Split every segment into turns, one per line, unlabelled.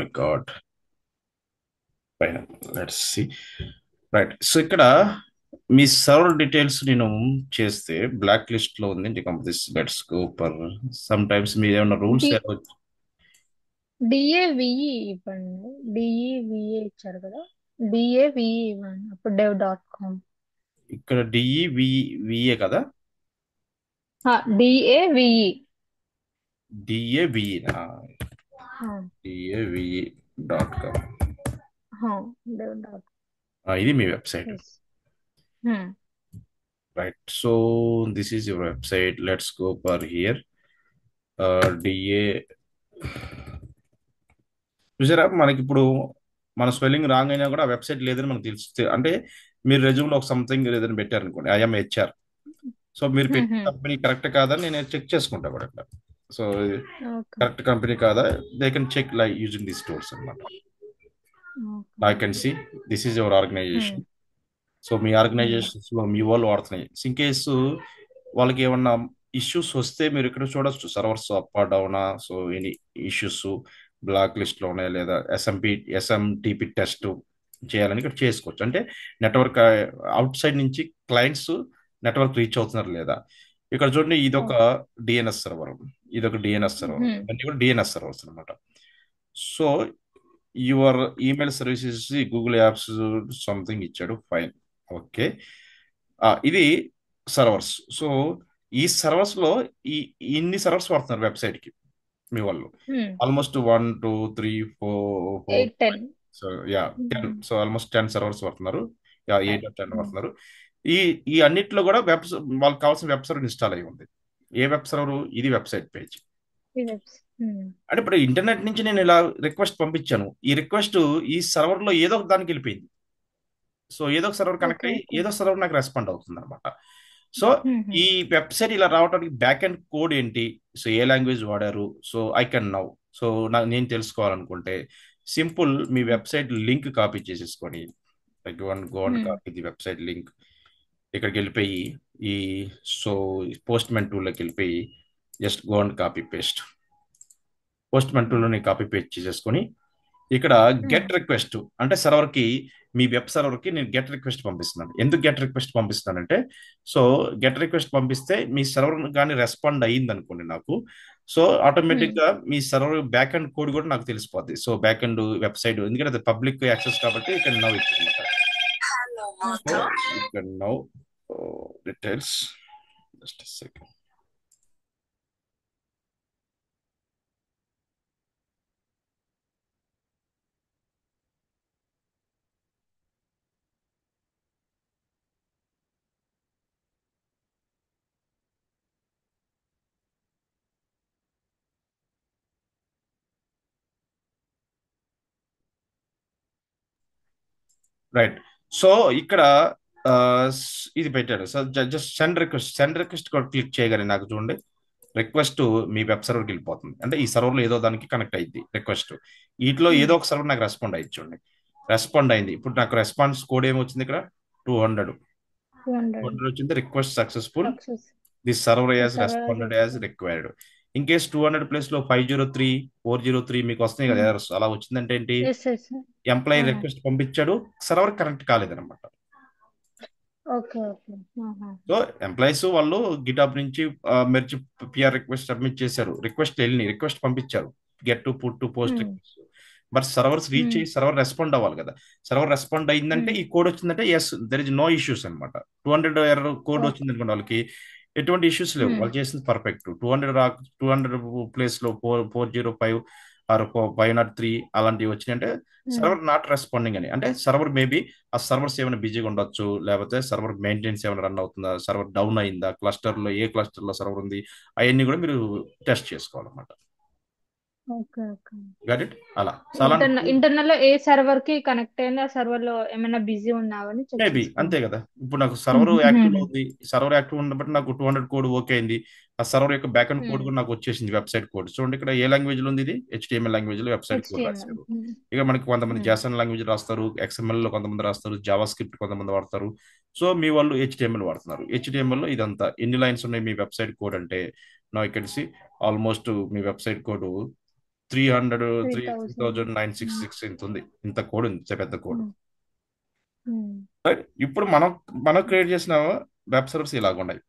Record పైన let's see. Right, so ఇక్కడ మీ server details నేను చేస్తే బ్లాక్ లిస్ట్ లో ఉంది companies. Let's go per some times మీరు ఏమైనా రూల్స్.
డి డిఏవిఈ ఇవ్వండి. డిఈవిఏ ఇచ్చారు కదా, డిఏవిఈ ఇవ్వండి అప్పుడు dev.com.
ఇక్కడ డిఈవిఏ కదా.
డిఏవిఈ.
డిఏవిఈ డిఏవిఈ .com.
dev.com.
ఇది మీ website.
Yes.
Right, so this is your website. Let's go for here. DA చూసారా, మనకి ఇప్పుడు మన స్పెల్లింగ్ రాంగ్ అయినా కూడా ఆ వెబ్సైట్ లేదని మనకు తెలుస్తుంది. అంటే మీరు రెజ్యూమ్లో ఒక సంథింగ్ లేదని పెట్టారనుకోండి, ఐఎమ్ హెచ్ఆర్. సో మీరు పెట్టిన కంపెనీ కరెక్ట్ కాదని నేను చెక్ చేసుకుంటా కూడా ఇక్కడ. So
okay.
కరెక్ట్ కంపెనీ కాదా, they can check like using these tools అనమాట. I
okay.
Can see this is your organisation. So మీ ఆర్గనైజేషన్స్ లో మీ వాళ్ళు వాడుతున్నాయి. ఇన్ కేసు వాళ్ళకి ఏమన్నా ఇష్యూస్ వస్తే మీరు ఇక్కడ చూడొచ్చు, సర్వర్స్ అప్ డౌనా. So any issues black list లో ఉన్నాయా లేదా, ఎస్ఎంటిపి టెస్ట్ చేయాలని ఇక్కడ చేసుకోవచ్చు. అంటే నెట్వర్క్ అవుట్ సైడ్ నుంచి క్లయింట్స్ నెట్వర్క్ రీచ్ అవుతున్నారు లేదా. ఇక్కడ చూడండి, ఇదొక డిఎన్ఎస్ సర్వర్, ఇదొక డిఎన్ఎస్ సర్వర్, ఇవన్నీ కూడా డిఎన్ఎస్ సర్వర్స్ అనమాట. So your email services Google apps something ఇచ్చాడు, ఫైన్, ఓకే. ఇది సర్వర్స్. సో ఈ సర్వర్స్ లో ఈ ఇన్ని సర్వర్స్ వాడుతున్నారు వెబ్సైట్ కి మీ వాళ్ళు. Almost 1 2 3 4 4
8 10.
So yeah 10. So almost 10 servers వాడుతున్నారు. యా 8 or 10 వాడుతున్నారు. ఈ ఈ అన్నిట్లో కూడా వాళ్ళకి కావాల్సిన వెబ్ సర్వర్ ఇన్స్టాల్ అయి ఉంది. ఏ వెబ్ సర్వర్ ఇది? Website page. అంటే ఇప్పుడు ఇంటర్నెట్ నుంచి నేను ఇలా రిక్వెస్ట్ పంపించాను, ఈ రిక్వెస్ట్ ఈ సర్వర్ లో ఏదో ఒక దానికి వెళ్ళిపోయింది. సో ఏదో ఒక సర్వర్ కనెక్ట్
ఓకే.
అయ్యి
ఓకే.
ఏదో సర్వర్ నాకు రెస్పాండ్ అవుతుంది అనమాట. సో ఈ వెబ్సైట్ ఇలా రావడానికి బ్యాక్ అండ్ కోడ్ ఏంటి, సో ఏ లాంగ్వేజ్ వాడారు, సో ఐ కెన్ నౌ. సో నేను తెలుసుకోవాలనుకుంటే సింపుల్, మీ వెబ్సైట్ లింక్ కాపీ చేసేసుకొని go and copy the website link. ఇక్కడికి వెళ్ళిపోయి ఈ సో పోస్ట్ మెన్ టూల్లోకి వెళ్ళిపోయి just go and copy paste. Postman టూల్లోని కాపీ పేస్ట్ చేసేసుకొని ఇక్కడ గెట్ రిక్వెస్ట్ అంటే సర్వర్ కి, మీ వెబ్ సర్వర్ కి నేను గెట్ రిక్వెస్ట్ పంపిస్తున్నాను. ఎందుకు గెట్ రిక్వెస్ట్ పంపిస్తున్నానంటే, సో గెట్ రిక్వెస్ట్ పంపిస్తే మీ సర్వర్ కానీ రెస్పాండ్ అయ్యింది అనుకోండి నాకు, సో ఆటోమేటిక్ గా మీ సర్వర్ బ్యాక్ అండ్ కోడ్ కూడా నాకు తెలిసిపోద్ది. సో బ్యాక్ అండ్ వెబ్సైట్ ఎందుకంటే అది పబ్లిక్ యాక్సెస్ కాబట్టి ఇక్కడ నౌ ఇచ్చిందన్నమాట. సో ఇక్కడ now details just second. Right, so ఇక్కడ ఆ, ఇది పెట్టాడు. So just send request click చేయగానే నాకు చూడండి రిక్వెస్ట్ మీ వెబ్ సర్వర్కి వెళ్ళిపోతుంది. అంటే ఈ సర్వర్లో ఏదో దానికి కనెక్ట్ అయింది రిక్వెస్ట్. వీటిలో ఏదో ఒక సర్వర్ నాకు రెస్పాండ్ అయ్యి చూడండి, రెస్పాండ్ అయింది. ఇప్పుడు నాకు రెస్పాన్స్ కోడ్ ఏమొచ్చింది ఇక్కడ, 200.
200
200 వచ్చింది. Request successful,
success.
This server as
server.
Responded as required. In case 200 place లో 503 403 మీకు వస్తున్నాయి కదా ఎర్రర్స్. అలా వచ్చిందంటే ఏంటి,
ఎస్ ఎస్.
ఎంప్లాయీ రిక్వెస్ట్ పంపించాడు, సర్వర్ కనెక్ట్ కాలేదన్నమాట.
ఓకే. ఓకే.
సో ఎంప్లాయీస్ వాళ్ళు గిటాబ్ నుంచి మెర్జ్ పిఆర్ రిక్వెస్ట్ సబ్మిట్ చేశారు, రిక్వెస్ట్ వెళ్ళి రిక్వెస్ట్ పంపించారు, get to put to post request. But servers reach అయ్యి సర్వర్ రెస్పాండ్ అవ్వాలి కదా. సర్వర్ రెస్పాండ్ అయిందంటే ఈ కోడ్ వచ్చిందంటే yes there is no issues అనమాట. 200 ఎర్రర్ కోడ్ వచ్చింది అనుకోండి, వాళ్ళకి ఎటువంటి ఇష్యూస్ లేవు, వాళ్ళు చేసింది పర్ఫెక్ట్. 200 ప్లేస్ లో 405 ఆర్ 503 అలాంటివి వచ్చినాయంటే సర్వర్ నాట్ రెస్పాండింగ్ అని. అంటే సర్వర్ మేబీ ఆ సర్వర్స్ ఏమైనా బిజీగా ఉండొచ్చు, లేకపోతే సర్వర్ మెయింటెనెన్స్ ఏమైనా రన్ అవుతుందా, సర్వర్ డౌన్ అయిందా, క్లస్టర్ లో ఏ క్లస్టర్ లో సర్వర్ ఉంది, అవన్నీ కూడా మీరు టెస్ట్ చేసుకోవాలన్నమాట.
ఓకే. ఓకే.
Got it. అలా సో అలాంటి
ఇంటర్నల్ లో ఏ సర్వర్ కి కనెక్ట్ అయింది, ఆ సర్వర్ లో ఏమైనా బిజీ ఉన్నావని చెక్
మేబీ అంతే
చేసుకోండి.
కదా. ఇప్పుడు నాకు సర్వర్ యాక్టివ్ లో ఉంది, సర్వర్ యాక్టివ్ ఉండబట్టి నాకు 200 కోడ్ ఓకే అయింది. ఆ సర్వర్ యొక్క బ్యాక్ అండ్ కోడ్ కూడా నాకు వచ్చేసింది, వెబ్సైట్ కోడ్. చూడండి ఇక్కడ ఏ లాంగ్వేజ్ లో ఉంది, ఇది హెచ్టిఎంఎల్ లాంగ్వేజ్ లో వెబ్సైట్ కోడ్
హెచ్టిఎంఎల్.
రాశారు. ఇక మనకి కొంతమంది జాసన్ లాంగ్వేజ్ రాస్తారు, ఎక్స్ఎంఎల్ లో కొంతమంది రాస్తారు, జావా స్క్రిప్ట్ కొంతమంది వాడతారు. సో మీ వాళ్ళు హెచ్టిఎంఎల్ వాడుతున్నారు. హెచ్టిఎంఎల్ లో ఇదంతా ఎన్ని లైన్స్ ఉన్నాయి మీ వెబ్సైట్ కోడ్ అంటే, నాకు తెలిసి ఆల్మోస్ట్ మీ వెబ్సైట్ కోడ్ 300
3000.
3966 ఇంత ఉంది, ఇంత కోడ్ ఉంది, ఇంత పెద్ద కోడ్.
ఉమ్, ఉమ్,
రైట్, ఇప్పుడు మనం క్రియేట్ చేసిన వెబ్ సర్వర్స్ ఇలాగ ఉన్నాయి.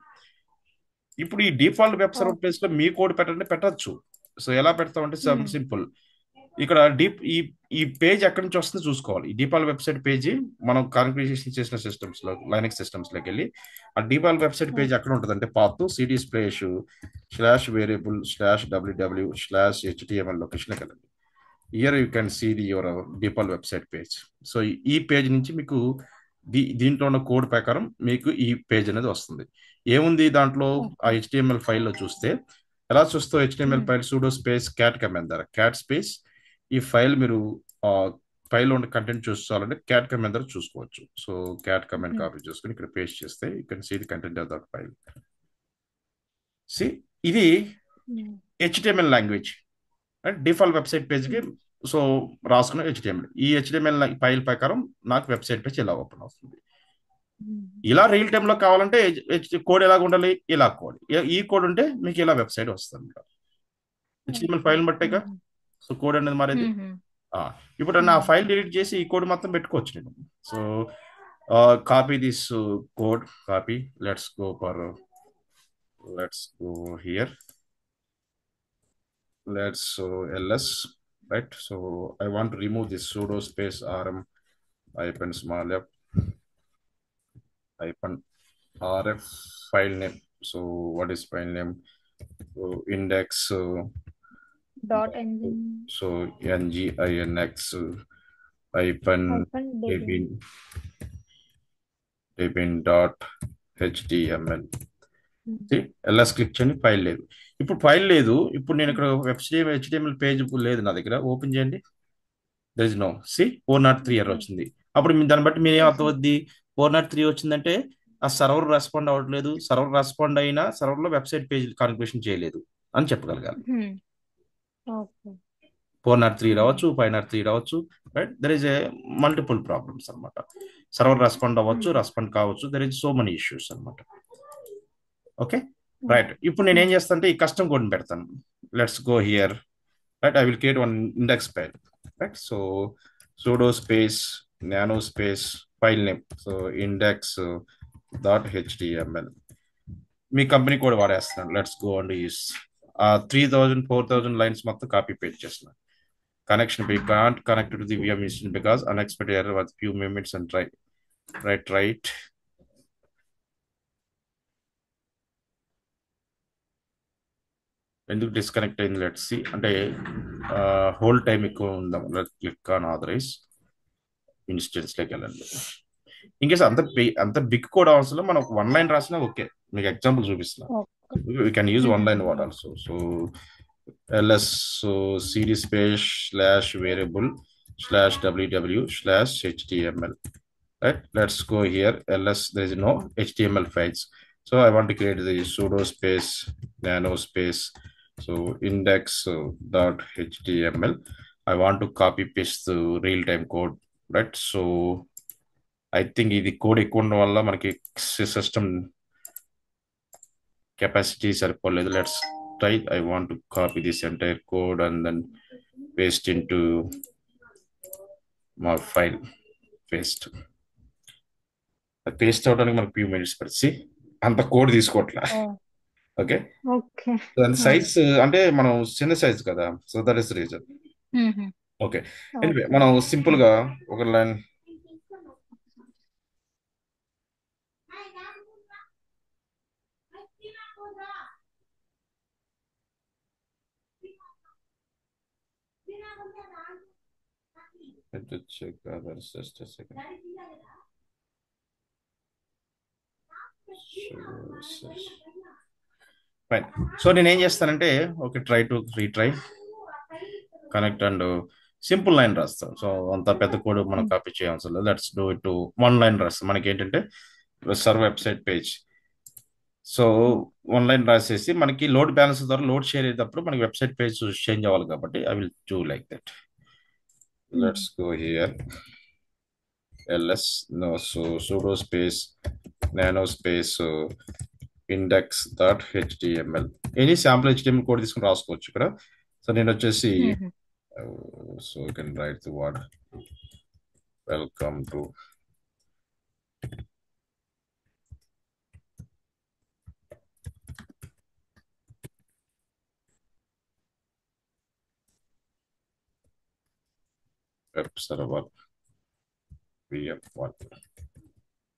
ఇప్పుడు ఈ default web server
okay.
Place లో మీ కోడ్ పెట్టచ్చు. సో ఎలా పెడతామంటే
ఉమ్,
సింపుల్. ఇక్కడ ఈ పేజ్ ఎక్కడి నుంచి వస్తుందో చూసుకోవాలి. ఈ డిఫాల్ట్ వెబ్సైట్ పేజీ మనం కాన్ఫిగరేషన్ చేసిన సిస్టమ్స్ లో, లైనక్స్ సిస్టమ్స్ లోకి వెళ్ళి ఆ డిఫాల్ట్ వెబ్సైట్ పేజ్ ఎక్కడ ఉంటుంది అంటే path CD splash slash variable slash www slash httml లొకేషన్కి వెళ్ళండి. Here you can see your default website page. So ఈ పేజ్ నుంచి మీకు దీంట్లో ఉన్న కోడ్ ప్రకారం మీకు ఈ పేజ్ అనేది వస్తుంది. ఏముంది దాంట్లో ఆ
ఓకే.
HTML ఫైల్లో చూస్తే ఎలా చూస్తావు, HTML
um,
file sudo space cat command ద్వారా క్యాట్ స్పేస్ ఈ ఫైల్ మీరు ఆ ఫైల్లో ఉన్న కంటెంట్ చూసుకోవాలంటే క్యాట్ కమాండ్ ద్వారా చూసుకోవచ్చు. So cat command
um,
copy చేసుకుని ఇక్కడ పేస్ట్ చేస్తే you can see the content of that file. See ఇది
um,
HTML language and default website పేజ్కి
ఉమ్,
సో రాసుకున్న HTML. ఈ HTML ఫైల్ ప్రకారం నాకు వెబ్సైట్ పేజ్ ఇలా ఓపెన్ అవుతుంది.
ఉమ్,
ఇలా రియల్ టైంలో కావాలంటే కోడ్ ఎలాగ ఉండాలి, ఇలా కోడ్, ఈ కోడ్ ఉంటే మీకు ఇలా వెబ్సైట్ వస్తుంది. HTML
okay.
ఫైల్ బట్టేగా
ఉమ్,
సో కోడ్ అనేది మారేది.
ఉమ్,
ఆ, ఇప్పుడు నా
ఉమ్,
ఫైల్ డిలీట్ చేసి ఈ కోడ్ మొత్తం పెట్టుకోవచ్చు నేను. So copy this code, copy, let's go here, let's ls, right? So I want to remove this sudo space rm hyphen small f hyphen rf file name. So what is file name? So index
dot engine
so nginx hyphen
hyphen debian.
debian debian dot html.
Um,
ls click చేయండి, file లేదు. ఇప్పుడు file లేదు, ఇప్పుడు నేను ఇక్కడ website HTML page లేదు నా దగ్గర. ఓపెన్ చేయండి, there is no, see 403 error
okay.
వచ్చింది. అప్పుడు దాన్ని బట్టి మీరు ఏం
చూసాను.
అర్థమవుద్ది, 403 వచ్చిందంటే ఆ సర్వర్ రెస్పాండ్ అవ్వట్లేదు, సర్వర్ రెస్పాండ్ అయినా సర్వర్లో వెబ్సైట్ పేజ్ కాన్ఫిగరేషన్ చేయలేదు అని చెప్పగలగాలి.
ఉమ్, ఓకే.
403
ఉమ్,
రావచ్చు, 503 రావచ్చు, right. There is a multiple problems అనమాట. సర్వర్ రెస్పాండ్ అవ్వచ్చు,
ఉమ్,
రెస్పాండ్ కావచ్చు, there is so many issues అనమాట. Okay, right.
ఓకే.
ఇప్పుడు నేను ఏం
ఉమ్,
చేస్తానంటే ఈ కస్టమ్ కోడ్ పెడతాను. Let's go here, right. I will create one index file, right. So sudo space nano space file name, so index dot html. మీ company code వాడేస్తున్నాను. Let's go and use 3000 4000 lines మొత్తం copy paste చేస్తున్నాను. Connection we can't connect to the VM machine because unexpected error was few moments and right. ఎందుకు disconnect అయింది, let's see. అంటే hold time ఎక్కువ ఉందాం. Click on authorise, instance లోకి వెళ్ళండి. In case అంత బిగ్ కోడ్ అవసరం, మనం వన్ లైన్ రాసినా ఓకే. మీకు ఎగ్జాంపుల్ చూపిస్తున్నా.
Okay.
We can use one line word
um,
also. So ls cd space slash variable slash www slash html, right. Let's go here, ls, there is no HTML files, so I want to create the sudo space nano space, so index dot html. I want to copy paste the real time code, right. So I think ఇది code ఎక్కువ ఉండడం వల్ల మనకి system capacity సరిపోలేదు. Let's try. I want to copy this entire code and then paste in to మా file. Paste అవడానికి మనకు few minutes పడిచి, అంత కోడ్ తీసుకోవట్లే.
Oh,
okay,
okay.
దాని
ఆ,
సైజ్ అంటే మనం చిన్న సైజ్ కదా, so that is reason.
Um,
okay, anyway
okay.
మనం సింపుల్ గా ఒక line check others, just second. Fine. So నేను ఏం చేస్తానంటే okay, try to retry connect and simple line రాస్తాం. సో అంత పెద్ద కోడ్ మనం
ఉమ్,
కాపీ చేయవలసిన లేదు. Let's do it to one line రాస్తాం. మనకి ఏంటంటే సర్వ్ వెబ్సైట్ పేజ్, సో
ఉమ్,
వన్ లైన్ రాసేసి మనకి లోడ్ బ్యాలెన్స్ ద్వారా లోడ్ షేర్ అయ్యేటప్పుడు మనకి వెబ్సైట్ పేజ్ చేంజ్ అవ్వాలి కాబట్టి I will do like that.
Um,
let's go here, ls no, so sudo space nano space index.html. Any sample HTML code తీసుకుని రాసుకోవచ్చు ఇక్కడ. సో నేను వచ్చేసి
ఉమ్,
So you can write the word welcome to web server VM1.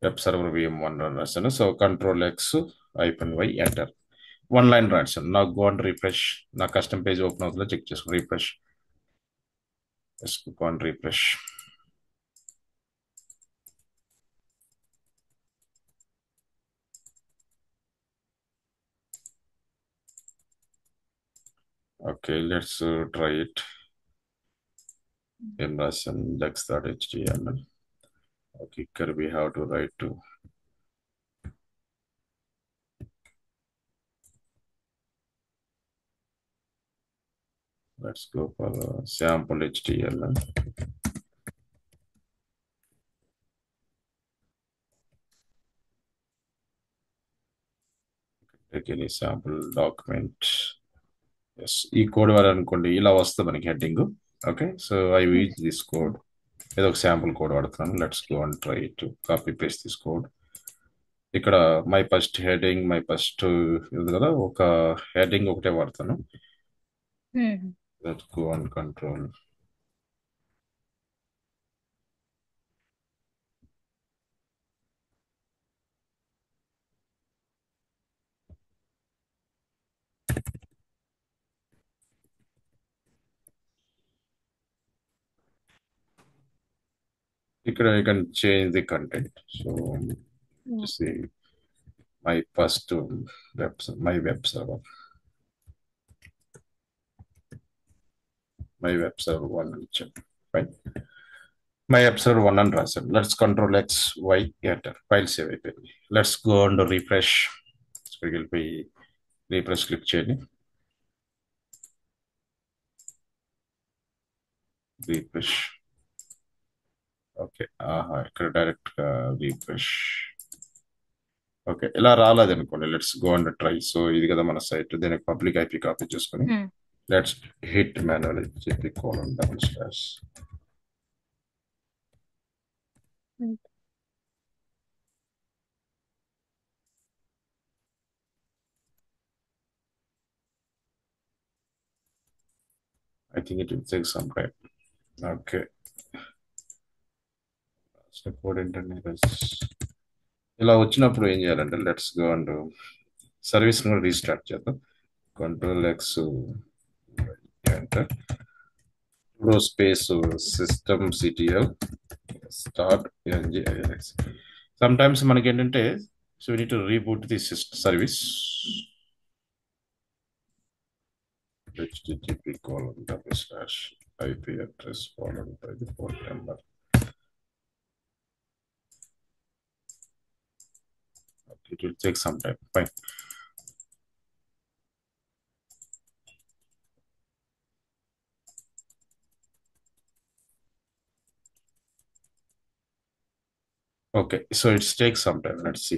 Web server VM1 run రాశాను. So control X -Y enter. One line రాశాను. Now go and refresh. నా custom page open అవుతుందో check చేసుకో. Refresh. Let's go and refresh. Okay, let's try it. ఏం రాశాను? Dex.html. Okay, here we have to write to let's go for sample HTML. Take any sample document. Yes, ఈ code వాడనుకోండి ఇలా వస్తుంది మనకి heading. Okay, so I use this code. ఏదో ఒక sample code వాడుతున్నాను. Let's go and try to copy paste this code. ఇక్కడ my first heading my first ఇది కదా, ఒక హెడ్డింగ్ ఒకటే వాడతాను. Let's go and control. ఇక్కడ you can change the content. So see my first my web server one అని చెప్పి ఫైన్. మై వెబ్ సర్వర్ 1 అని రాశాను. Let's control X, Y enter. File save అయిపోయింది. Let's go and refresh. ఇక్కడికి వెళ్ళిపోయి refresh click చేయండి. Refresh. Okay, ఇక్కడ direct గా రిఫ్రెష్. ఓకే, ఇలా రాలేదు అనుకోండి. Let's go and try. So ఇది కదా మన సైట్. దీనికి పబ్లిక్ ఐపీ కాపీ చేసుకొని లెట్స్ హిట్ మాన్యువల్ చెప్పి :/. I think it will take some time. Okay. Code internet. ఇలా వచ్చినప్పుడు ఏం చేయాలంటే లెట్స్ గో అండ్ సర్వీస్ కూడా రీస్టార్ట్ చేద్దాం. Control X enter. sudo space systemctl start ngix. Sometimes మనకి ఏంటంటే so we need to reboot the service. http://ip address followed by the port number. Okay, it will take some time. Fine. Okay, so it's take some time. Let's see.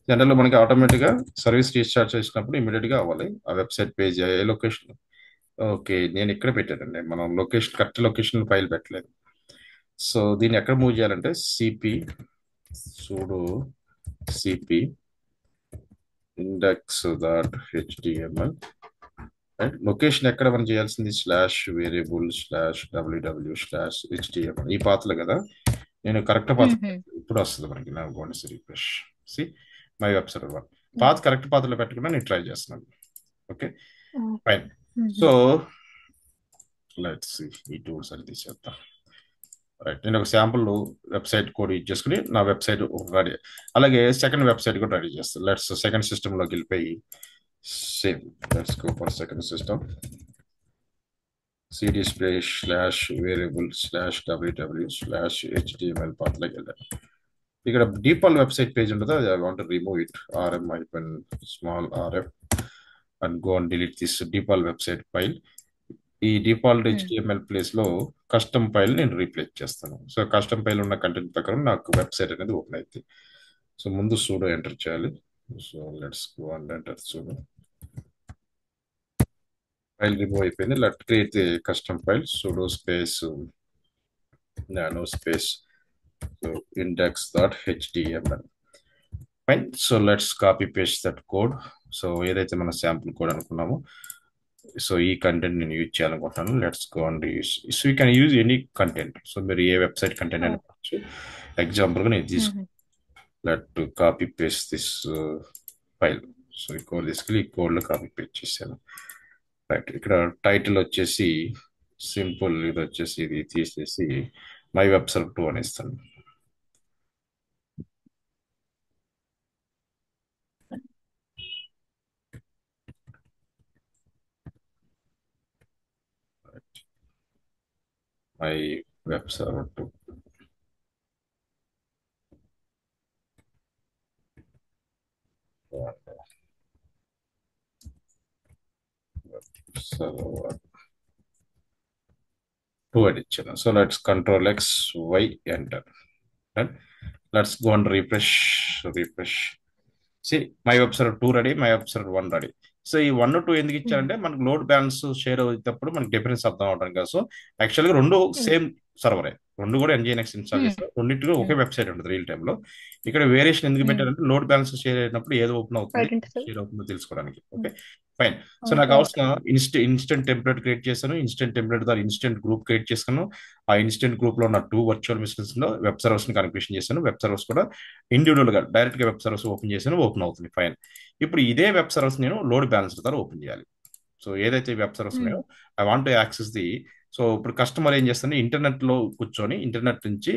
జనరల్గా మనకి ఆటోమేటిక్గా service restart చేసినప్పుడు ఇమీడియట్గా అవ్వాలి. ఆ website page ఏ location. Okay, నేను ఇక్కడ పెట్టానండి. మనం లొకేషన్ కరెక్ట్ లొకేషన్ ఫైల్ పెట్టలేదు. సో దీన్ని ఎక్కడ మూవ్ చేయాలంటే CP sudo cp index.html. Location ఎక్కడ మనం చేయాల్సింది /variable/ww/html. ఈ పాత్రలు కదా, నేను కరెక్ట్ పాత్ర ఇప్పుడు వస్తుంది మనకి. నా గోనెస్ refresh. See my web server path correct పాత్రలో పెట్టుకున్నా నేను ట్రై చేస్తున్నాను. Okay fine. So let's see ఈ టూల్స్ అని తీసేద్దాం. రైట్, నేను ఒక శాంపుల్ వెబ్సైట్ కోడ్ యూజ్ చేసుకుని నా వెబ్సైట్ రెడీ. అలాగే సెకండ్ వెబ్సైట్ కూడా రెడీ చేస్తాను. లెట్స్ సెకండ్ సిస్టంలోకి వెళ్ళిపోయి same. Let's go for second system. cd/variable/ww/html పాత్రలోకి వెళ్ళాను. ఇక్కడ డిఫాల్ట్ వెబ్సైట్ పేజ్ ఉంటుంది. I want to remove it. rm-small-rf and go and delete this default website file. ఈ default HTML place లో custom file నేను replace చేస్తాను. So custom file ఉన్న content ప్రకారం నాకు వెబ్సైట్ అనేది ఓపెన్ అవుతుంది. సో ముందు sudo ఎంటర్ చేయాలి. So let's go and enter sudo. File remove అయిపోయింది. Let create the custom file sudo space nano space so index.html. Fine. So let's copy paste that code. So ఏదైతే మన sample code అనుకున్నామో so ఈ content నేను use చేయాలనుకుంటున్నాను. Let's go and use. So you can use any content. So మీరు ఏ website content అయినా కావచ్చు. ఎగ్జాంపుల్గా నేను తీసుకు let copy paste this file. So ఈ కోడ్ తీసుకెళ్ళి ఈ కోడ్లో కాపీ పేస్ట్ చేశాను. రైట్. ఇక్కడ టైటిల్ వచ్చేసి సింపుల్, ఇది వచ్చేసి ఇది తీసేసి మై వెబ్ సర్వర్ 2 అని ఇస్తాను. My web server 2. సర్వర్ 2 అని ఇచ్చాను. So let's control X Y enter. Let's go and refresh. See my web server 2 ready, my web server 1 ready. So ఈ 1 2 ఎందుకు ఇచ్చారంటే మనకు లోడ్ బ్యాలెన్స్ షేర్ అయ్యేటప్పుడు మనకి డిఫరెన్స్ అర్థం అవడానికి కదా. సో యాక్చువల్గా రెండు సేమ్ సర్వరే, రెండు కూడా ఎన్జిఎన్ఎక్స్ ఇన్స్టాల్ చేస్తారు. రెండింటిలో ఒకే వెబ్సైట్ ఉంటుంది రియల్ టైంలో. ఇక్కడ వేరియేషన్ ఎందుకు పెట్టారంటే లోడ్ బ్యాలెన్స్ షేర్ అయినప్పుడు ఏదో ఓపెన్ అవుతుంది, షేర్ అవుతుందో తెలుసుకోవడానికి. Okay fine. సో నాకు కావాల్సిన ఇన్స్టెంట్ టెంప్లెట్ క్రియేట్ చేశాను. ఇన్స్టెంట్ టెంప్లెట్ ద్వారా ఇన్స్టెంట్ గ్రూప్ క్రియేట్ చేశాను. ఆ ఇన్స్టెంట్ గ్రూప్ లో ఉన్న 2 వర్చువల్ మిషన్స్ లో వెబ్ సర్వర్స్ ని కనెక్షన్ చేశాను. వెబ్ సర్వర్స్ కూడా ఇండివిజువల్ గా డైరెక్ట్ గా వెబ్ సర్వర్స్ ఓపెన్ చేశాను, ఓపెన్ అవుతుంది. ఫైన్. ఇప్పుడు ఇదే వెబ్ సర్వర్స్ నేను లోడ్ బ్యాలెన్సర్ ద్వారా ఓపెన్ చేయాలి. సో ఏదైతే వెబ్ సర్వర్స్ ఉన్నాయో I want to access the. So ఇప్పుడు కస్టమర్ ఏం చేస్తాను, ఇంటర్నెట్ లో కూర్చొని ఇంటర్నెట్ నుంచి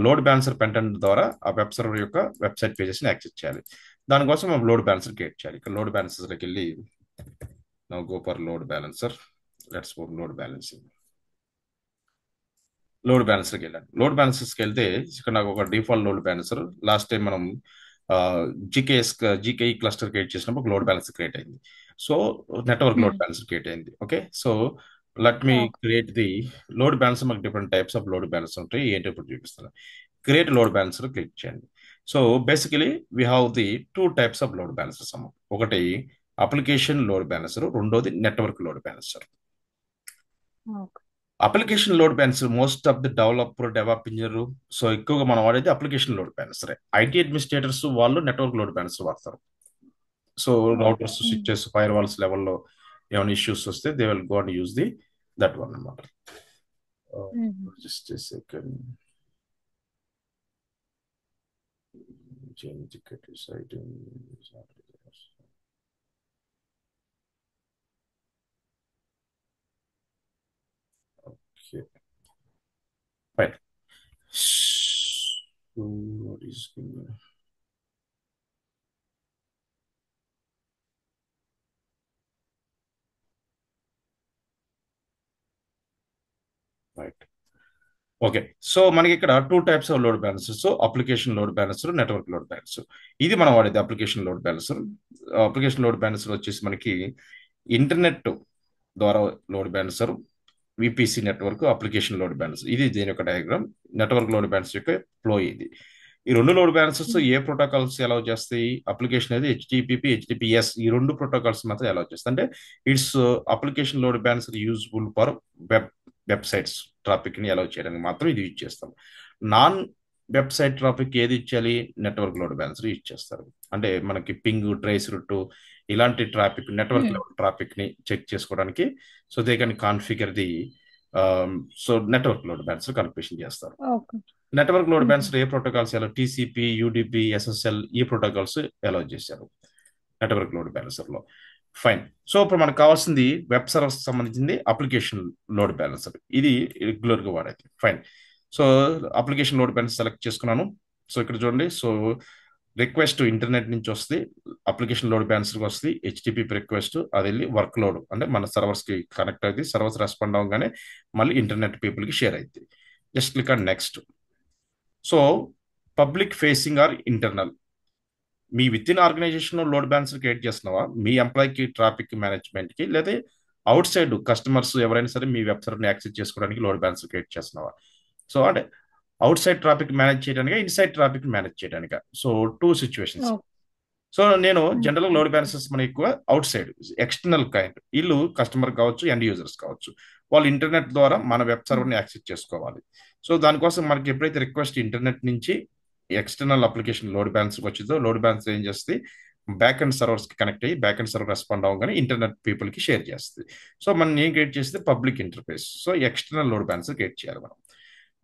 లోడ్ బ్యాలెన్సర్ కంటెంట్ ద్వారా ఆ వెబ్ సర్వర్ యొక్క వెబ్సైట్ పేజెస్ ని యాక్సెస్ చేయాలి. దానికోసం మనం లోడ్ బ్యాలెన్సర్ క్రియేట్ చేయాలి. ఇక్కడ లోడ్ బ్యాలెన్సర్కి వెళ్ళి now go for load balancer. Let's go load balancing. Load బ్యాలెన్సర్కి వెళ్ళాను. లోడ్ బ్యాలెన్సర్స్కి వెళ్తే ఇక్కడ నాకు ఒక default load balancer last time మనం జీకేఈ క్లస్టర్ క్రియేట్ చేసినప్పుడు లోడ్ బ్యాలెన్సర్ క్రియేట్ అయింది. So network load balancer create అయింది. Okay so let me create the load balancer. మాకు different types of load balancer ఉంటాయి. ఏంటో ఇప్పుడు చూపిస్తాను. క్రియేట్ లోడ్ బ్యాలెన్సర్ క్లిక్ చేయండి. So basically we have the 2 types of load balancers అమ్మ. ఒకటి application load balancer, రెండోది network load balancer. Application load balancer most of the develop engineer so ఎక్కువగా మనం వాడేది application load balancer. IT administrators వాళ్ళు network load balancer వాడతారు. So routers, switches, firewalls లెవెల్లో ఏమైనా ఇష్యూస్ వస్తే they will go and use the that one అన్నమాట. Just second. Change site. Okay. Right. So what is right. Okay so మనకి ఇక్కడ 2 types of load balancer. So application load balancer, network load balancer. ఇది మనం వాడేది application load balancer. Application load balancer వచ్చేసి మనకి internet ద్వారా load balancer, VPC network, application load balancer. ఇది దీని యొక్క డయాగ్రామ్. నెట్వర్క్ లోడ్ బ్యాలెన్సర్ యొక్క ఫ్లో ఇది. ఈ 2 లోడ్ బ్యాలెన్సర్స్ ఏ ప్రోటోకాల్స్ అలౌ చేస్తాయి? అప్లికేషన్ అయితే హెచ్టిటిపి, హెచ్టిటిపిఎస్ ఈ 2 ప్రోటోకాల్స్ మాత్రం అలౌ చేస్తాయి. అంటే it's application load balancer useful for websites traffic ని అలౌ చేయడానికి మాత్రం ఇది యూజ్ చేస్తాం. నాన్ వెబ్సైట్ ట్రాఫిక్ ఏది ఇచ్చాలి? నెట్వర్క్ లోడ్ బ్యాలెన్సర్ యూజ్ చేస్తారు. అంటే మనకి పింగ్, ట్రేస్ రూట్ ఇలాంటి ట్రాఫిక్, నెట్వర్క్ లెవెల్ ట్రాఫిక్ ని చెక్ చేసుకోవడానికి so they can configure the so network load balancer configuration చేస్తారు. నెట్వర్క్ లోడ్ బ్యాలెన్సర్ ఏ ప్రోటోకాల్స్ ఎలా? టీసీపీ, యూడిపి, ఎస్ఎస్ఎల్ ఈ ప్రోటోకాల్స్ అలౌ చేశారు నెట్వర్క్ లోడ్ బ్యాలెన్సర్ లో. ఫైన్. సో ఇప్పుడు మనకు కావాల్సింది వెబ్ సర్వర్స్ సంబంధించింది అప్లికేషన్ లోడ్ బ్యాలెన్సర్. ఇది రెగ్యులర్ గా వాడేది. Fine. So application load balance select చేసుకున్నాను. సో ఇక్కడ చూడండి. సో రిక్వెస్ట్ ఇంటర్నెట్ నుంచి వస్తుంది, అప్లికేషన్ లోడ్ బ్యాలెన్సర్కి వస్తుంది. హెచ్టిపి రిక్వెస్ట్ అది వెళ్ళి వర్క్ లోడ్ అంటే మన సర్వర్స్ కి కనెక్ట్ అవుతుంది. సర్వర్స్ రెస్పాండ్ అవగానే మళ్ళీ ఇంటర్నెట్ పీపుల్ కి షేర్ అవుతుంది. Just click on next. So public facing or internal, మీ within organisation load balancer create చేస్తున్నావా? మీ ఎంప్లాయీకి, ట్రాఫిక్ మేనేజ్మెంట్ కి, లేదా అవుట్ సైడ్ కస్టమర్స్ ఎవరైనా సరే మీ వెబ్సైట్ ని యాక్సెస్ చేసుకోవడానికి లోడ్ బ్యాలెన్సర్ క్రియేట్ చేస్తున్నావా? సో అంటే అవుట్ సైడ్ ట్రాఫిక్ మేనేజ్ చేయడానికి, ఇన్సైడ్ ట్రాఫిక్ మేనేజ్ చేయడానికి. So 2 situations. సో నేను జనరల్ లోడ్ బ్యాలెన్సెస్ మన ఎక్కువ అవుట్ సైడ్ ఎక్స్టర్నల్ క్లయింట్, వీళ్ళు కస్టమర్ కావచ్చు, ఎండ్ యూజర్స్ కావచ్చు, వాళ్ళు ఇంటర్నెట్ ద్వారా మన వెబ్ సర్వర్ని యాక్సెస్ చేసుకోవాలి. సో దానికోసం మనకి ఎప్పుడైతే రిక్వెస్ట్ ఇంటర్నెట్ నుంచి ఎక్స్టర్నల్ అప్లికేషన్ లోడ్ బ్యాలెన్స్ వచ్చిందో, లోడ్ బ్యాలెన్స్ ఏం చేస్తే బ్యాక్ అండ్ సర్వర్స్ కి కనెక్ట్ అయ్యి బ్యాక్ అండ్ సర్వర్ రెస్పాండ్ అవ్వగానే ఇంటర్నెట్ పీపుల్ కి షేర్ చేస్తుంది. సో మనం ఏం క్రియేట్ చేస్తే public interface. So external load balance create చేయాలి మనం.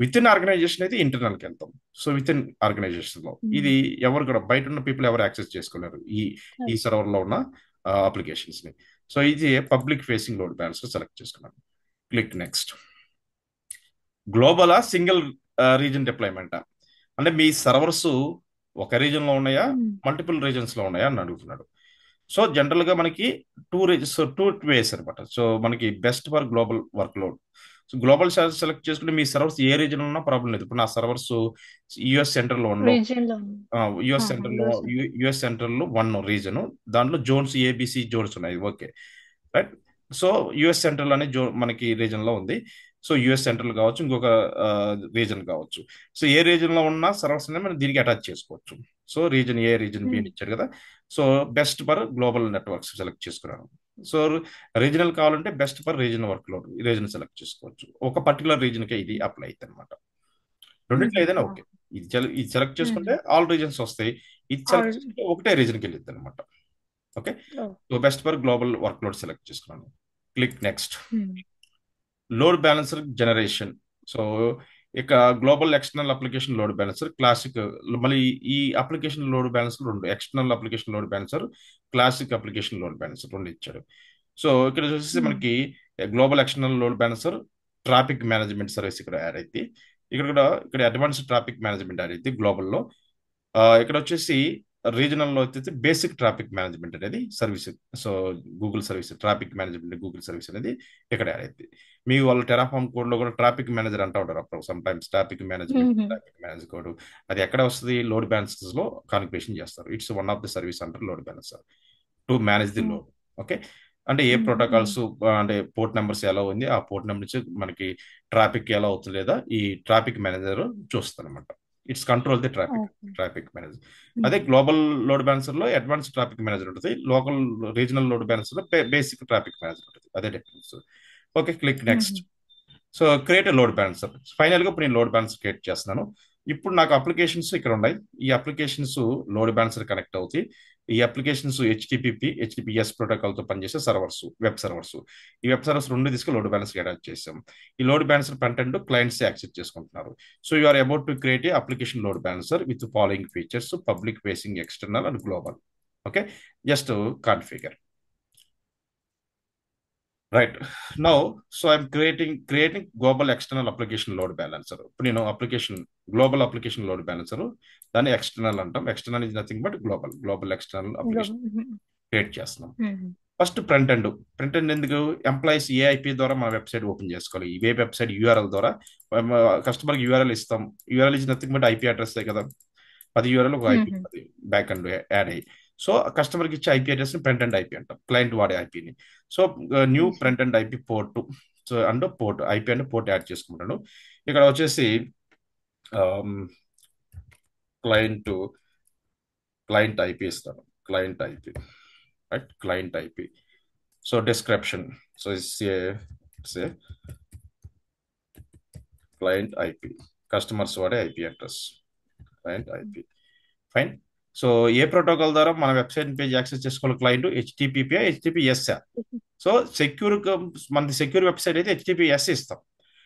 విత్ ఇన్ ఆర్గనైజేషన్ అయితే ఇంటర్నల్కి వెళ్తాం. సో విత్ ఇన్ ఆర్గనైజేషన్ లో ఇది ఎవరు కూడా బయట ఉన్న పీపుల్ ఎవరు యాక్సెస్ చేసుకోలేరు ఈ సర్వర్ లో ఉన్న అప్లికేషన్స్ ని. సో ఇది public facing load balance select చేసుకున్నాను. Click next. Global single region deployment అంటే మీ సర్వర్స్ ఒక రీజన్ లో ఉన్నాయా, మల్టిపుల్ రీజన్స్ లో ఉన్నాయా అని అడుగుతున్నాడు. సో జనరల్ గా మనకి టూ వేస్ అనమాట. సో మనకి best for global work load. So global select చేసుకుంటే మీ సర్వర్స్ ఏ రీజన్ ఉన్నా ప్రాబ్లం లేదు. ఇప్పుడు నా సర్వర్స్ యుఎస్ సెంటర్ లో ఉండవు.
రీజియన్ లో
యుఎస్ సెంటర్ లో
యూఎస్
యుఎస్ సెంటర్ లో వన్ రీజన్, దాంట్లో జోన్స్ ఏబిసి జోన్స్ ఉన్నాయి. Okay right. So US central అనే మనకి రీజన్ లో ఉంది. సో యుఎస్ సెంట్రల్ కావచ్చు, ఇంకొక రీజన్ కావచ్చు. సో ఏ రీజన్ లో ఉన్న సర్వర్స్ మనం దీనికి అటాచ్ చేసుకోవచ్చు. సో రీజన్ ఏ, రీజన్ బి అని ఇచ్చారు కదా. So best for global networks select చేసుకున్నాను. సో రీజనల్ కావాలంటే best for reason work load reason select చేసుకోవచ్చు. ఒక పర్టికులర్ రీజన్ కే ఇది అప్లై అవుతుంది అనమాట. రెండిట్లో ఏదైనా ఓకే. ఇది సెలెక్ట్ చేసుకుంటే ఆల్ రీజన్స్ వస్తాయి. ఇది సెలెక్ట్ చేసుకుంటే ఒకటే రీజన్కి వెళ్ళిద్ది అనమాట. Okay. So best for global work load select చేసుకున్నాను. Click next. Load balancer generation. So ఇక global external application load balancer, classic. మళ్ళీ ఈ అప్లికేషన్ లోడ్ బ్యాలెన్సర్ రెండు, external application load balancer, classic application load balancer రెండు ఇచ్చాడు. So ఇక్కడ చూసేసి మనకి global external load balancer traffic management service ఇక్కడ యాడ్ అయితే, ఇక్కడ అడ్వాన్స్ ట్రాఫిక్ మేనేజ్మెంట్ యాడ్ అయితే గ్లోబల్లో. ఇక్కడ వచ్చేసి రీజనల్లో వచ్చేసి బేసిక్ ట్రాఫిక్ మేనేజ్మెంట్ అనేది service. So Google service traffic management, Google service అనేది ఇక్కడ యాడ్ అయింది. మీ వాళ్ళు టెరాఫామ్ కోడ్ లో కూడా ట్రాఫిక్ మేనేజర్ అంటూ ఉంటారు అప్పుడు sometimes. Traffic manager code అది ఎక్కడ వస్తుంది, లోడ్ బ్యాలెన్సెస్ లో కాన్ఫిగరేషన్ చేస్తారు. It's one of the service అంటారు load balancer to manage the load. Okay. అంటే ఏ ప్రోటోకాల్స్ అంటే పోర్ట్ నెంబర్స్ ఎలా ఉంది, ఆ పోర్ట్ నెంబర్ నుంచి మనకి ట్రాఫిక్ ఎలా అవుతుంది లేదా ఈ ట్రాఫిక్ మేనేజర్ చూస్తారు అనమాట. It's control the traffic manager. అదే గ్లోబల్ లోడ్ బ్యాలెన్సర్ లో అడ్వాన్స్ ట్రాఫిక్ మేనేజర్ ఉంటుంది, లోకల్ రీజనల్ లోడ్ బ్యాలెన్సర్ లో బేసిక్ ట్రాఫిక్ మేనేజర్ ఉంటుంది. అదే difference. Okay. Click next. So create load balancer. Final గా ఇప్పుడు నేను లోడ్ బ్యాలెన్స్ క్రియేట్ చేస్తున్నాను. ఇప్పుడు నాకు అప్లికేషన్స్ ఇక్కడ ఉన్నాయి. ఈ అప్లికేషన్స్ లోడ్ బ్యాలెన్సర్ కనెక్ట్ అవుతాయి. ఈ అప్లికేషన్స్ హెచ్టిపిఎస్ ప్రోటోకాల్ తో పనిచేసే సర్వర్స్, వెబ్ సర్వర్స్. ఈ వెబ్ సర్వర్స్ రెండు తీసుకుని లోడ్ బ్యాలెన్స్ అటాచ్ చేసాం. ఈ load balancer content clients access చేసుకుంటున్నారు. So you are about to create a application load balancer with following features: public facing, external and global. Okay. Just configure. Right now. So I'm creating global external application load balancer. ఇప్పుడు నేను global application load balancer, దాన్ని external అంటాం. External is nothing but global external application create చేస్తున్నాం. First front end ఎందుకు? Employees ఏ IP ద్వారా మన website open చేసుకోవాలి. ఈ వెబ్సైట్ యూఆర్ఎల్ ద్వారా కస్టమర్కి యూఆర్ఎల్ ఇస్తాం. URL is nothing but IP address కదా. అది యూఆర్ఎల్ ఒక ఐపీ బ్యాక్ అండ్ యాడ్ అయ్యి. సో కస్టమర్కి ఇచ్చే ఐపీ అడ్రస్ ని ఫ్రంట్ అండ్ ఐపీ అంటాం, క్లయింట్ వాడే ఐపీని. So new frontend IP port. So and port IP and port add చేసుకుంటాను. ఇక్కడ వచ్చేసి క్లయింట్ ఐపీ ఇస్తాను. Client IP right. Client IP. So description. So it's a client IP, customers వాడే IP address, client IP. Fine. So ఏ protocol ద్వారా మన website page access చేసుకోవాలి client? హెచ్టిపిపియా, HTTPS. So మనది secure website అయితే హెచ్టిపిఎస్ ఇస్తాం.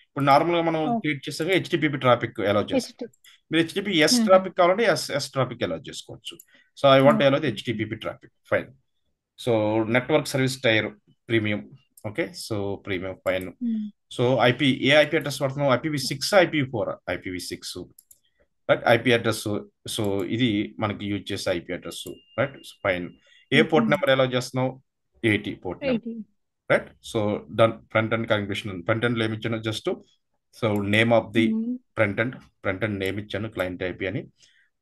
ఇప్పుడు normal గా మనం క్రియేట్ చేస్తాం హెచ్టిపిపి ట్రాఫిక్ అలౌ చేస్తాం. మీరు హెచ్టిపిఎస్ ట్రాఫిక్ కావాలంటే ఎస్ ట్రాఫిక్ అలౌ చేసుకోవచ్చు. So I want allow HTTP traffic. Fine. So network service tier premium. Okay. So premium. Fine. So ఏ ఐపీ అడ్రస్ వాడుతున్నాం? IPv6, IPv4? IPv6 right. IP address. So ఇది మనకి use చేసే IP address right. Fine. ఏ port number ఎలా చేస్తున్నావు? 80 port number right. So done. Front and configuration. Front end ఏమి ఇచ్చాను? Just so name of the front end name ఇచ్చాను, client IP అని.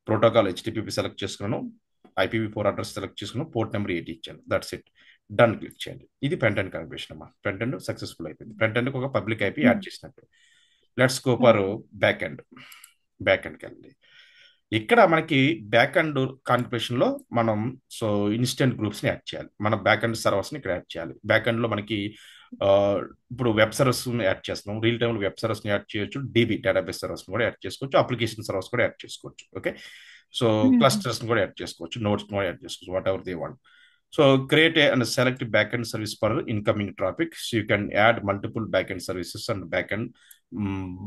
Protocol HTPP select చేసుకున్నాను, IPv4 అడ్రస్ సెలెక్ట్ చేసుకున్నాను, port number 80 ఇచ్చాను. That's it. Done click చేయండి. ఇది front end configuration అమ్మా. ఫ్రంట్ ఎండ్ సక్సెస్ఫుల్ అయిపోయింది. ఫ్రంట్ ఎండ్ ఒక పబ్లిక్ ఐపీ యాడ్ చేసినట్టు. లెట్స్ గో ఫర్ బ్యాక్ ఎండ్కి వెళ్ళండి. ఇక్కడ మనకి బ్యాక్ అండ్ కాన్ఫిగరేషన్ లో మనం సో ఇన్స్టెంట్ గ్రూప్స్ ని యాడ్ చేయాలి. మన బ్యాక్ అండ్ సర్వర్స్ ని ఇక్కడ యాడ్ చేయాలి. బ్యాక్ అండ్ లో మనకి ఆ, ఇప్పుడు వెబ్ సర్వర్స్ యాడ్ చేస్తున్నాం. రియల్ టైమ్ వెబ్ సర్వర్స్ ని యాడ్ చేయొచ్చు, డిబి డేటాబేస్ సర్వర్స్ కూడా యాడ్ చేసుకోవచ్చు, అప్లికేషన్ సర్వర్స్ కూడా యాడ్ చేసుకోవచ్చు. ఓకే, సో క్లస్టర్స్ కూడా యాడ్ చేసుకోవచ్చు, నోట్స్ కూడా యాడ్ చేసుకోవచ్చు, what ever they want. So create and select backend service for incoming traffic. So you can add multiple backend services and backend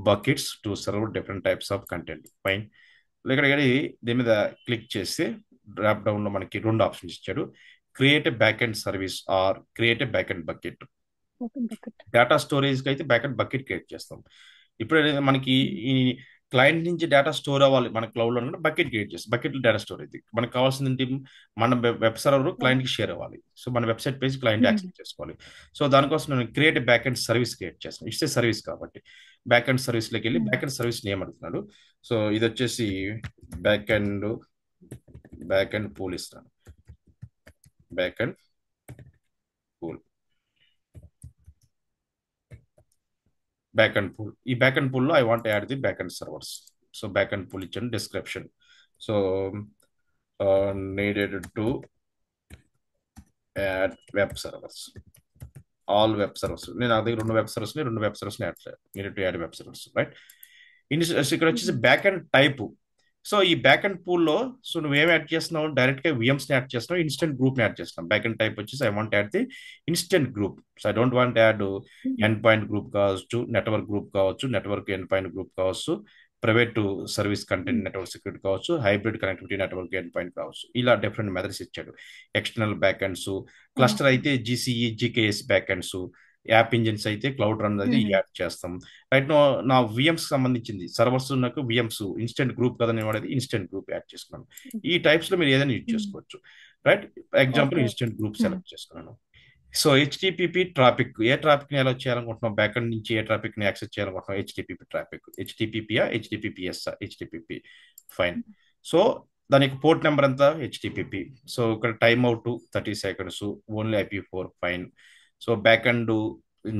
buckets to serve different types of content. Fine. ఇక్కడ దీని మీద click చేస్తే drop down లో మనకి రెండు options ఇచ్చాడు. Create a back end service are create a back end bucket. Data storage కి అయితే బ్యాక్ ఎండ్ బకెట్ క్రియేట్ చేస్తాం. ఇప్పుడు మనకి ఈ క్లయింట్ నుంచి డేటా స్టోర్ అవ్వాలి మన క్లౌడ్ లో, బకెట్ క్రియేట్ చేస్తాం. బకెట్ డేటా స్టోరేజ్ మనకు కావాల్సింది ఏంటి, మన వెబ్ సర్వర్ క్లయింట్ కి షేర్ అవ్వాలి. సో మన వెబ్సైట్ పేజ్ క్లయింట్ యాక్సెస్ చేసుకోవాలి. సో దానికోసం నేను create back end service create చేస్తాను. ఇట్స్ సర్వీస్ కాబట్టి బ్యాక్ ఎండ్ సర్వీస్ లోకి వెళ్ళి బ్యాక్ ఎండ్ సర్వీస్ నేమ్ అడుగుతున్నాడు. సో ఇది వచ్చేసి బ్యాక్ అండ్ పూల్ ఇస్తాను. Back and pool, back and pool. ఈ బ్యాక్ అండ్ పూల్ లో I want add the backend servers. So backend pool ఇచ్చాను description. So needed to add web servers, all web servers. నేను నా దగ్గర రెండు web servers add చేయాలి. Needed to add web servers, right. ఇక్కడ వచ్చేసి backend type. So ఈ backend pool లో సో నువ్వేం యాడ్ చేస్తున్నావు, డైరెక్ట్ గా విఎమ్స్ ని యాడ్ చేస్తున్నావు, ఇన్స్టెంట్ గ్రూప్ ని యాడ్ చేస్తున్నావు. బ్యాక్ అండ్ టైప్ వచ్చేసి I want add the instance group. So I don't want add endpoint group కావచ్చు, నెట్వర్క్ గ్రూప్ కావచ్చు, నెట్వర్క్ ఎండ్ పాయింట్ గ్రూప్ కావచ్చు, private service content network security కావచ్చు, hybrid connectivity network endpoint కావచ్చు. ఇలా different methods ఇచ్చాడు. External backends, cluster అయితే GCE GKS backends, app engines అయితే cloud run అయితే యాడ్ చేస్తాం. రైట్ నా విఎమ్స్ సంబంధించింది సర్వర్స్ నాకు విఎమ్స్ ఇన్స్టెంట్ గ్రూప్ కదా నేను వాడేది, ఇన్స్టెంట్ గ్రూప్ యాడ్ చేసుకున్నాను. ఈ టైప్స్ లో మీరు ఏదైనా యూజ్ చేసుకోవచ్చు, right. Example instance group select చేసుకున్నాను. సో హెచ్టిపిపి ట్రాఫిక్, ఏ ట్రాఫిక్ ని ఎలా చేయాలనుకుంటున్నాం, బ్యాక్ ఎండ్ నుంచి ఏ ట్రాఫిక్ ని యాక్సెస్ చేయాలనుకుంటున్నాం, హెచ్టిపిపి ట్రాఫిక్, హెచ్టిపిపియా హెచ్టిపిపిఎస్, హెచ్టిపిపి. ఫైన్. సో దానికి పోర్ట్ నెంబర్ ఎంత, హెచ్టిపిపి. సో ఇక్కడ time out 30 seconds, only IP4. Fine. So backend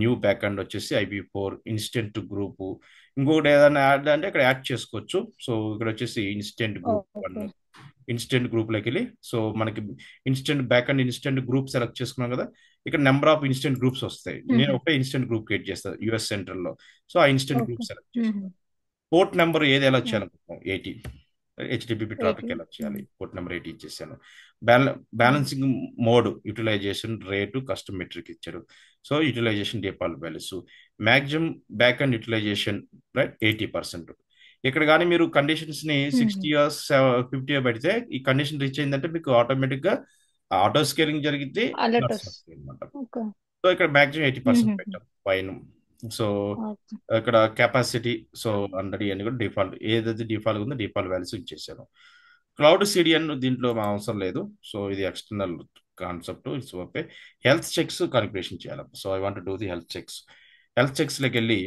new backend వచ్చేసి IP4 ఇన్స్టెంట్ గ్రూప్. ఇంకొకటి ఏదైనా యాడ్ అంటే ఇక్కడ యాడ్ చేసుకోవచ్చు. సో ఇక్కడ వచ్చేసి ఇన్స్టెంట్ గ్రూప్ 1, ఇన్స్టెంట్ గ్రూప్ లోకి వెళ్ళి సో మనకి instant back and instant group select చేసుకున్నాం కదా, ఇక్కడ నెంబర్ ఆఫ్ ఇన్స్టెంట్ గ్రూప్స్ వస్తాయి. నేను ఒకే ఇన్స్టెంట్ గ్రూప్ క్రియేట్ చేస్తాను యుఎస్ సెంట్రల్ లో. సో ఆ ఇన్స్టెంట్ గ్రూప్ సెలెక్ట్ చేసుకున్నాను. పోర్ట్ నెంబర్ ఏది ఎలా చేయాలనుకుంటున్నాం, 80. హెచ్టిపిపి ట్రాఫిక్ ఎలా చేయాలి, పోర్ట్ నెంబర్ 80 ఇచ్చేసాను. Balancing mode, utilization rate, custom metric ఇచ్చారు. So utilization default values, maximum backend utilization right 80%. ఇక్కడ కానీ మీరు కండిషన్స్ ని 60 years 50 పెడితే ఈ కండిషన్ రీచ్ అయిందంటే మీకు ఆటోమేటిక్ గా ఆటో స్కేలింగ్ జరిగితే అనమాట. సో ఇక్కడ మాక్సిమం 80% పెట్టాం పైన. సో ఇక్కడ కెపాసిటీ సో 100 అని కూడా డిఫాల్ట్, ఏదైతే డిఫాల్ట్ ఉందో డిఫాల్ట్ వాల్యూస్ ఇచ్చేసాను. క్లౌడ్ సిడిఎన్ దీంట్లో మా అవసరం లేదు. సో ఇది external concept, it's okay. Health checks configuration చేయాలి. So I want do the health checks. Health checks లోకి వెళ్ళి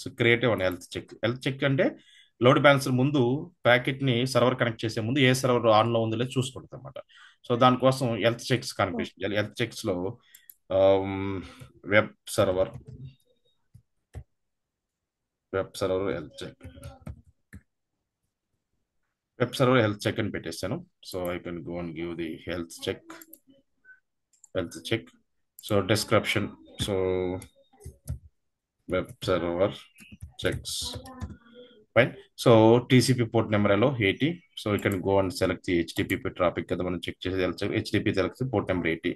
so create one health check. Health check అంటే లోడ్ బ్యాలెన్సర్ ముందు ప్యాకెట్ ని సర్వర్ కనెక్ట్ చేసే ముందు ఏ సర్వర్ ఆన్ లో ఉందో లేదో చూసుకుంటుంది అనమాట. సో దానికోసం హెల్త్ చెక్స్ కాన్ఫిగరేషన్ చేయాలి. హెల్త్ చెక్స్ లో వెబ్ సర్వర్ హెల్త్ చెక్ అని పెట్టేస్తాను. So I can go and give the health check. So description, so web server checks. Fine. So TCP port number ఎలా 80. So you can go and select the HTTP traffic కదా మనం check చేసేది, HTTP select port number 80.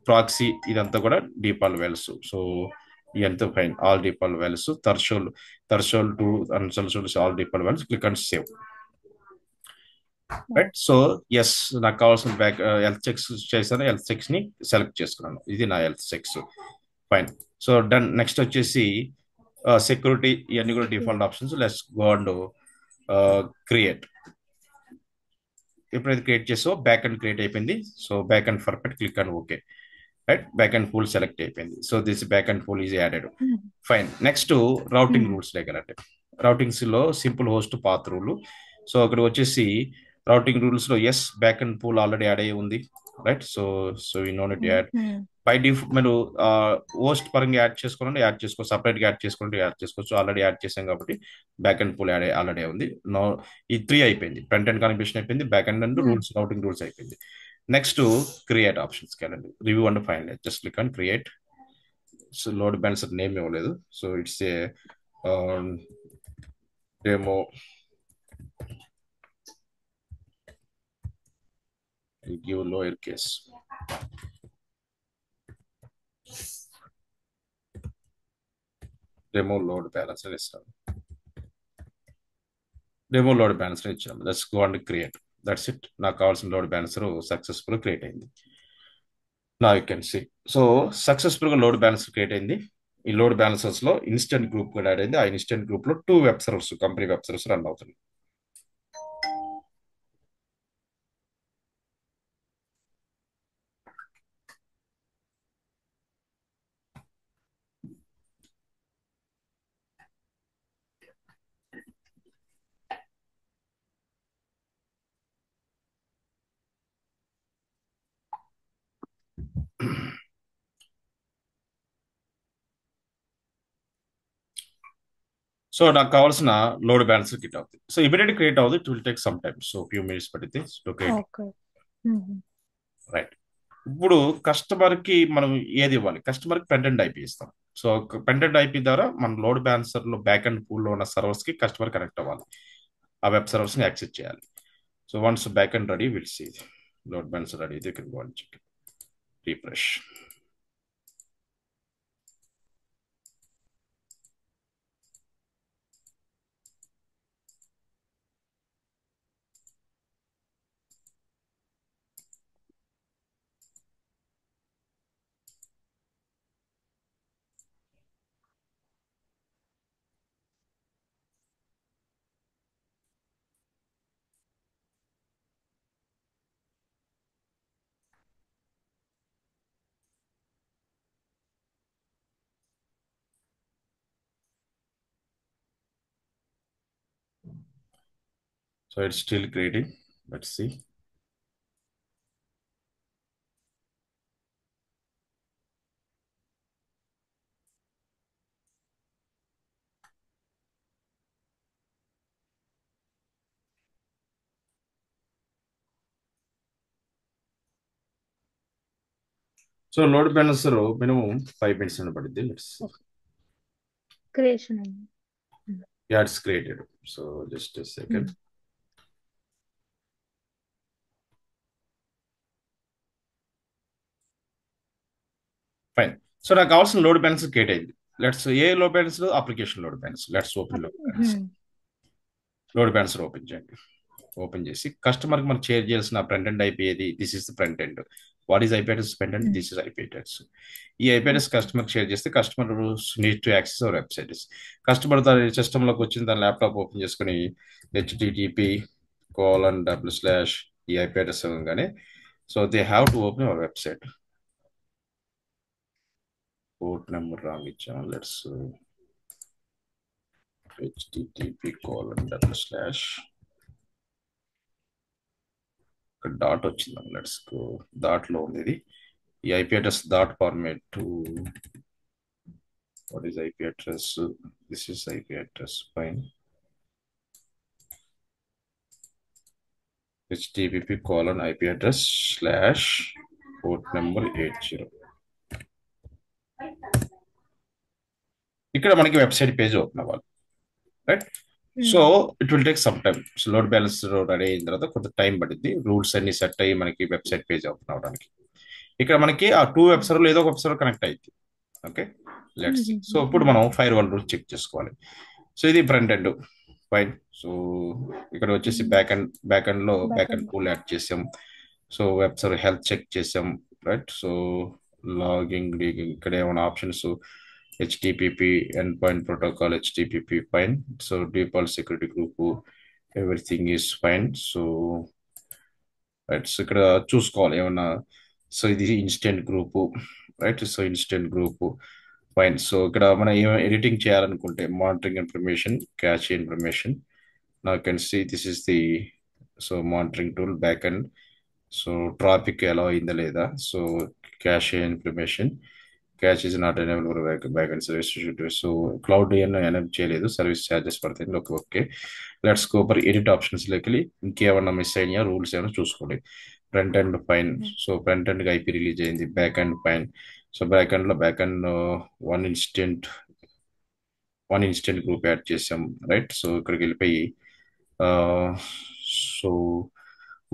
Proxy ఇదంతా కూడా default values. So ఇదంతా fine, all default values. Threshold to అన్థర్షోల్డ్ all default values. Click and save. Right. So yes, నాకు కావాల్సిన health checks చేశాను, health checks ని సెలెక్ట్ చేసుకున్నాను. ఇది నా health checks. Fine. So done. Next వచ్చేసి సెక్యూరిటీ, ఇవన్నీ కూడా default options. Let's go and create. ఎప్పుడైతే క్రియేట్ చేసో బ్యాక్ అండ్ క్రియేట్ అయిపోయింది. So backend perfect, click and okay. Right, backend pool select అయిపోయింది. So this backend pool is added. Fine. Next routing rules లేకపోతే రౌటింగ్స్ లో simple host path rule. So ఇక్కడ వచ్చేసి routing rules లో ఎస్ backend pool already add అయ్యి ఉంది. Right. So ఈ no need
um,
add
um,
by మీరు హోస్ట్ పరంగా యాడ్ చేసుకోవాలంటే యాడ్ చేసుకోవచ్చు, సపరేట్గా యాడ్ చేసుకుంటే యాడ్ చేసుకోవచ్చు. ఆల్రెడీ యాడ్ చేసాం కాబట్టి backend pool add already ఉంది. నో, ఈ త్రీ అయిపోయింది. ఫ్రంట్ అండ్ కనిపిషన్ అయిపోయింది, backend and
um.
Rules routing rules అయిపోయింది. నెక్స్ట్ క్రియేట్ ఆప్షన్స్కి వెళ్ళండి. Review and final just click on create. So load balancer name ఇవ్వలేదు, so it's a demo give lower case demo load balancer ఇస్తాను. Demo load balancer ఇచ్చాము. Let's go and create. That's it. నాకు కావాల్సిన load balancer successful create అయింది. నా you can see. So సక్సెస్ఫుల్గా load balancer create అయింది. ఈ లోడ్ బ్యాలెన్సర్స్ లో ఇన్స్టెంట్ గ్రూప్ కూడా యాడ్ అయింది. ఆ ఇన్స్టెంట్ గ్రూప్ లో 2 web servers, company web servers run అవుతుంది. సో నాకు కావాల్సిన లోడ్ బ్యాలెన్సర్ కిట్ అవుతుంది. సో ఇమీడియట్ క్రియేట్ అవుతుంది. It will take some time, so few minutes పడితే to create.
Okay. Um,
right. ఇప్పుడు కస్టమర్ కి మనం ఏది ఇవ్వాలి? కస్టమర్ కి పెండెంట్ ఐపీ ఇస్తాం. సో పెండెంట్ ఐపీ ద్వారా మన లోడ్ బ్యాలెన్సర్ లో బ్యాక్ అండ్ పూల్ లో ఉన్న సర్వర్స్ కి కస్టమర్ కనెక్ట్ అవ్వాలి. ఆ వెబ్ సర్వర్స్ ని యాక్సెస్ చేయాలి. So once backend ready, will see load balancer ready. ఇది can go and check, refresh. So it's still creating. Let's see. So load balancer minimum 5 minutes అని పడుద్ది. Let's
creation అయింది.
Yeah, it's created. So just second. Fine. So నాకు కావాల్సిన load balance create అయింది. Let's A load balance? Application load balance. Let's open load balance. Load balancer open చేయండి. Open చేసి customer కి మనం షేర్ చేయాల్సిన ఫ్రంట్ ఎండ్ ఐపీ ఏది? This is the front end. What is IP address? Front end. This is IP address. ఈ IP address customer share చేస్తే customer need to access our website. Customer తన system లోకి వచ్చిన తన laptop open చేసుకుని http:// ఈ IP address ఇవ్వగానే, so they have to open hour website. Port number wrong ఇచ్చాం. లెట్స్ http:// డాట్ వచ్చింది. Let's go. దాట్లో ఉంది ఇది. ఈ IP address dot format to what is IP address? This is IP address. Fine. http:// IP address / port number 80. ఇక్కడ మనకి website page open అవ్వాలి. Right. So it will take some time. So load balance ready అయిన తర్వాత కొంత time పడుద్ది. Rules అన్ని set అయ్యి మనకి వెబ్సైట్ పేజ్ ఓపెన్ అవడానికి. ఇక్కడ మనకి ఆ 2 వెబ్ సర్వర్లు ఏదో ఒక వెబ్ సర్వర్ కనెక్ట్ అయింది. Okay, let's see. సో ఇప్పుడు మనం ఫైర్ వాల్ రూల్స్ చెక్ చేసుకోవాలి. సో ఇది ఫ్రంట్ ఎండ్. ఫైన్. సో ఇక్కడ వచ్చేసి బ్యాక్ అండ్ లో బ్యాక్ అండ్ పూల్ యాడ్ చేసాం. So web server health check చేసాం. రైట్. సో లాగింగ్ లీగింగ్ ఇక్కడ ఏమైనా options? HTTP endpoint protocol, HTTP. Fine. So default security group, everything is fine. So right. So ఇక్కడ చూసుకోవాలి ఏమన్నా. సో ఇది instant group. Right. So instant group. Fine. So ఇక్కడ మనం ఏమైనా ఎడిటింగ్ చేయాలనుకుంటే monitoring information, cash information. Now you can see this is the so monitoring tool backend. So traffic ఎలా అయిందా లేదా, so cache information, cache is not enable for backend service, so cloud enable చేయలేదు, service charges పడతాయి. Okay okay. Let's go for edit options లోకి. ఇంకేమన్నా miss అయినా rules ఏమైనా చూసుకోండి. Frontend fine. So frontend IP release అయింది, backend fine. So backend one instance one instance group add చేసాం, right. సో ఇక్కడికి వెళ్ళిపోయి so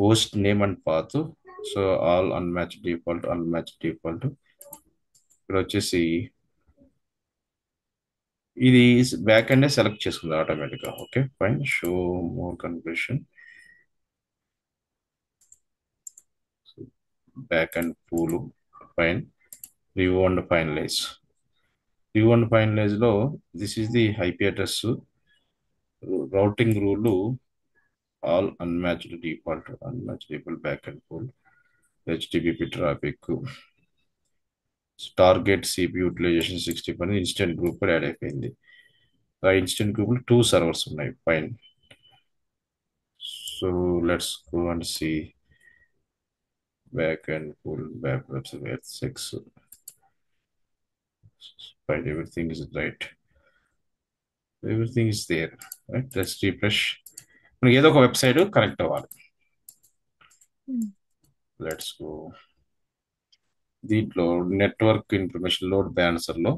host name and path, so all unmatch default. ఇక్కడ వచ్చేసి ఇది బ్యాక్ అండ్ సెలెక్ట్ చేసుకుంది ఆటోమేటిక్గా. Okay fine. Show more configuration, backend pool, fine. Review and finalize. Review and finalize లో this is the IP address, routing rule, all unmatched default backend pool, HTTP traffic, target CPU utilization 60%, instance group add అయిపోయింది. ఆ instance group లో 2 servers ఉన్నాయి, fine. So let's go and see backend pool, back website 6, fine, everything is right, everything is there, right. Let's refresh. మనకి ఏదో ఒక website connect అవ్వాలి. Let's go. దీంట్లో network information load balancer లో,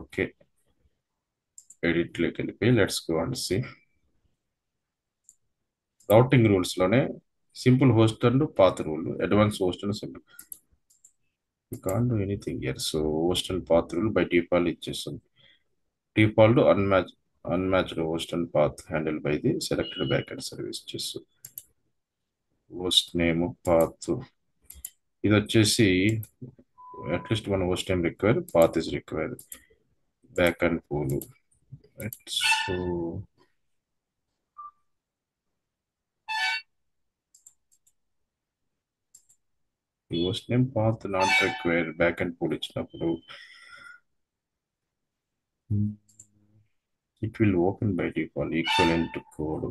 okay, edit లోకి వెళ్ళిపోయి let's go and see. Routing rules లోనే simple host and path rule, advance host and simple. You can't do anything here. So host and path rule by default ఇచ్చేస్తాం. Default unmatched host and path handle by the selected backend service చేస్తూ, host name path. ఇది వచ్చేసి at least మన host name require, path is required, back and pool. So host name path not required, back and pool ఇచ్చినప్పుడు it will open by default equivalent code.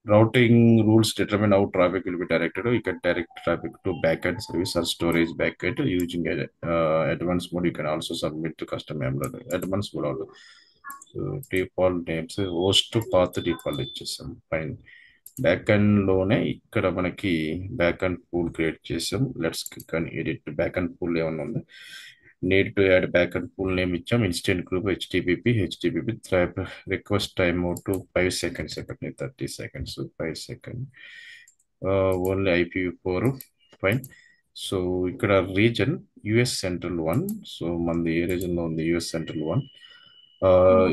Routing rules determine how traffic will be directed. You can direct traffic to backend service or storage backend using advanced mode. You can also submit to custom YAML advanced mode also. So default names host to path default ఇచ్చేసాం, fine. Backend లోనే ఇక్కడ మనకి backend pool create చేసాం. Let's click on edit. Backend pool ఏమన్నా ఉంది, need to add backend pool name ఇచ్చాం, instance group HTTP request time out 5 seconds, చెప్పండి 30 seconds, 5 seconds, only IPv4, fine. So ఇక్కడ region US central 1. So మనది ఏ region లో ఉంది, US central 1.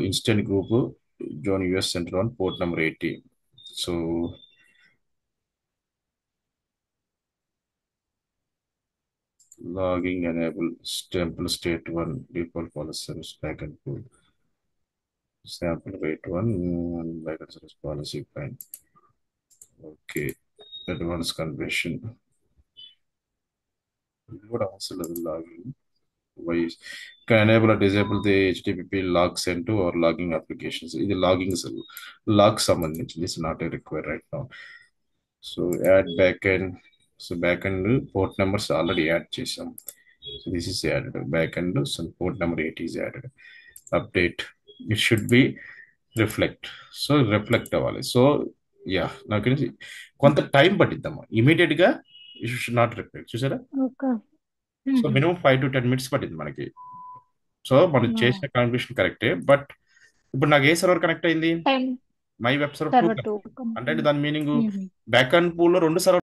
Instance group zone US central 1, port number 80. So logging enable, sample state 1, default policy service back and pool, sample rate 1, back and service policy, fine. Okay, advanced conversion. ఇది కూడా అవసరం లేదు logging. We can enable or disable the HTTP log sent to or logging applications. ఇది log సంబంధించి, this not require right now. So add backend. So backend port numbers already add చేసాం. So this is added backend. So port number 8 is added. Update, it should be reflect. So reflect అవ్వాలి. So yeah, నాకు తెలిసి కొంత time పట్టిద్దమ్మా, immediate గా you should not reflect. చూసారా.
Okay.
So minimum 5 to 10 minutes పట్టింది మనకి. So మనం చేసిన కాన్ఫిగరేషన్ కరెక్టే, బట్ ఇప్పుడు నాకు ఏ సర్వర్ కనెక్ట్ అయింది,
time
my web server 2
server 2.
అంటే దాని మీనింగ్ బ్యాక్ అండ్ పూల్ లో 2 సర్వర్